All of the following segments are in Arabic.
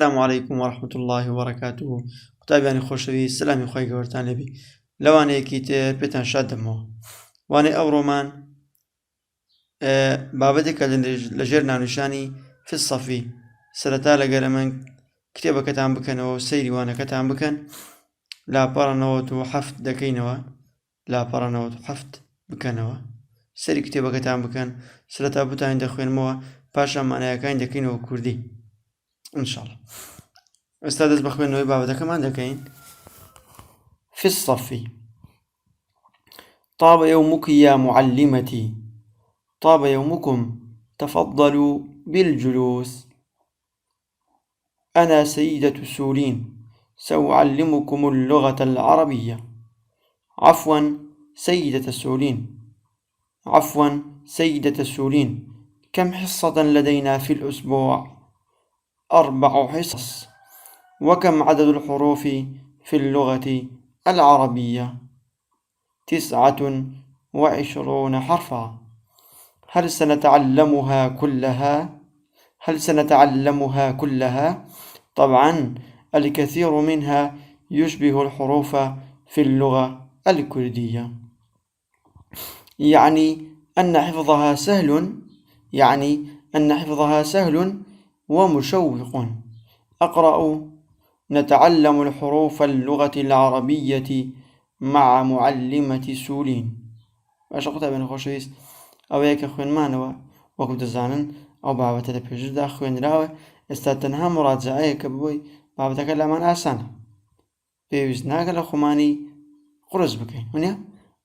السلام عليكم ورحمة الله وبركاته. قوتابیانی خۆشەوی سلامی خۆی گەورتان لێبی لەوانەیەکی تر پێتان شاد دەمەوە وانەی ئەوڕۆمان بابەتێکە لەژێر ناونیشانی فی الصەفی سەرەتا لەگەرە من کتێبەکەتان بکەنەوە و سەیری وانەکەتان بکەن لاپەڕە 97 دەکەینەوە لاپەڕە 97 بکەنەوە سەیری کتێبەکەتان بکەن سەرەتا بتوانین دەخوێنمەوە پاشان مانایەکانی دەکەینەوە کوردی انشاءالله. ئێستا دەست بە خوێندنەوەی بابەتەکەمان دەکەین. في الصف طاب يومك يا معلمتي طاب يومكم تفضلوا بالجلوس أنا سيدة السولين سأعلمكم اللغة العربية عفوا سيدة السولين عفوا سيدة السولين كم حصة لدينا في الأسبوع 4 حصص وكم عدد الحروف في اللغة العربية 29 حرفا هل سنتعلمها كلها؟ طبعا الكثير منها يشبه الحروف في اللغة الكردية يعني أن حفظها سهل ومشوق. أقرأ نتعلم الحروف اللغة العربية مع معلمة سولين. باش قوتابیانی خۆشەویست ئەوەیە کە خوێنمانەوە وەکو دەزانن ئەو بابەتە لە پێشدا خوێنراوە ئێستا تەنها مڕاجعەیە کە بۆی بابەتەکە لامان ئاسانە پێویست ناکە لە خۆمانی قورس بکەین وانە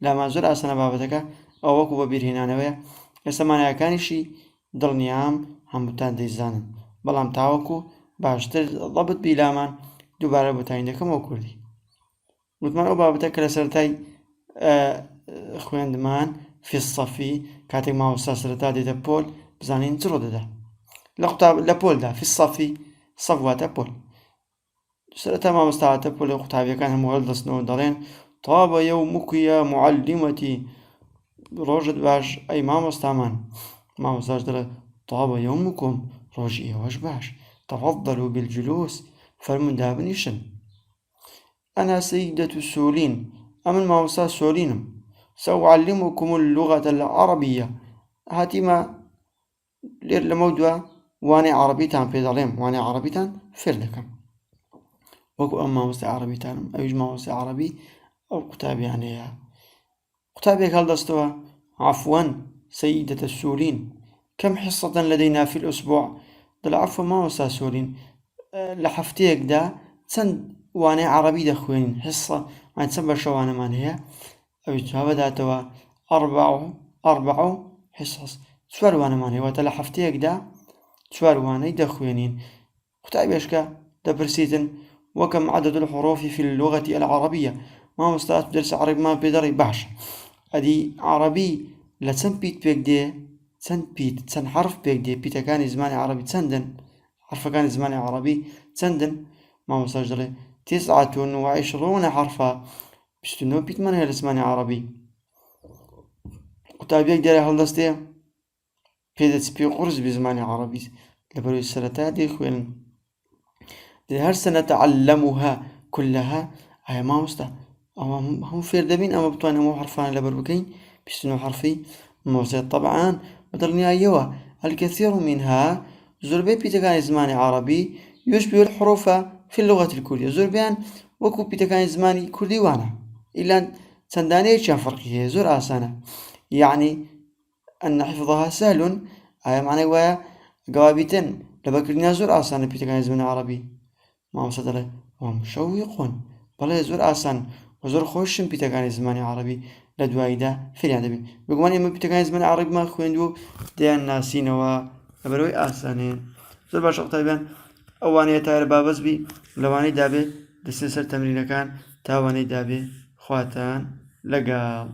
لامان زۆر ئاسانە بابەتەکە ئەو وەکو بە بیرهێنانەوەیە ئێستا مانایەکانیشی دڵنیام هەمووتان دەیزانن بەڵام تاوەکو باشتر ضەبط بی لامان دووبارە بۆتانی دەکەمەوە کوردی وتمان ئەو بابەتە کە لە سەرەتای خوێندمان في الصەفی کاتێک مامۆستا سەرەتا دێتە پۆل بزانین چ ڕۆ دەدا لە پۆلدا في الصەفی سەف واتە پۆل سەرەتا مامۆستا هاتە پۆل قوتابیەکان هەموو هەڵدەستنەوە دەڵێن طاب يومك يا معلمتي ڕۆژت باش ئەی مامۆستامان مامۆستاش دەڵێت طاب يومكم ڕۆژی ئێوەش باش تفضلوا بالجلوس فەرمون دابنیشن أنا سيدة السولين أمن مامۆستا سولينم سأعلمكم اللغة العربية هاتیما لێر لەمە دووە وانەی عەرەبیتان پێ دەڵێم وانەی عەرەبیتان فێر دەکەم وەکو ئەم مامۆستای عەرەبیتانم ئەویش مامۆستای عەرەبی ئەو قوتابیانەیە قوتابێک هەڵدەستەوە عفوا سيدة السولين كم حصة لدينا في الأسبوع دەڵێ عفوا مامۆستا سولین لە هەفتەیەکدا چەند وانەی عەرەبی دەخوێنین حصە چەند بەشەوانەمان هەیە ئەوی جواب داتەوە 4 حصص 4 وانەمان هەیە واتە لە هەفتەیەکدا 4 وانەی دەخوێنین قوتابێشکە دەپرسیتن وەکەم عدد الحروف في اللغة العربية مامۆستا دەرسی عەرەبیمان پێ دەڵێ باش ئەدی عەرەبی لە چەند پیت پێک دێ چەند حرف پێک دێ پیتەکانی زمانی عەرەبی چەندن حرفەکانی زمانی عەرەبی چەندن مامۆستاش دەڵێ 29 حرفا 29 پیتمان هەیە لە زمانی عەرەبی قوتابیەک دیارە هەڵدەستێ پێدەچ پێ قورس بی زمانی عەرەبی لەبەرەوەی سەرەتا دەیخوێنن هل سنتعلمها كلها ئایا مامۆستا ئەوە هەموو فێر دەبین ئەمە بتوانین هەموو حرفانە لەبەر بکەین 29 حرفی مامۆستای طبعا بەدڵنیاییەوە الكثير منها زۆربەی پیتەکانی زمانی عەرەبی يشبه الحروف في اللغة الكردية زۆربیان وەکو پیتەکانی زمانی کوردی وانە ئیلا چەندانەیەکیان فەرقی هەیە زۆر ئاسانە يعني أن حفظها سهل ئایا معنای وایە گەوابیتن لە بەکردنیا زۆر ئاسانە پیتەکانی زمانی عەرەبی مامۆستا دەڵێ ومشوق بەڵێ زۆر ئاسان و زۆر خۆشن پیتەکانی زمانی عەرەبی لە دواییدا فێریان دەبین بگومان ئێمە پیتەکانی زمانی عەرەبیمان خوێندووە دەیان ناسینەوە لەبەرەوەی ئاسانێن زۆر باشە قوتابیان ئەوانەیە تا لە بابەت بی لەوانەی دابێ دەستێ سەر تەمرینەکان تاوانەی دابێ خواتان لەگەڵ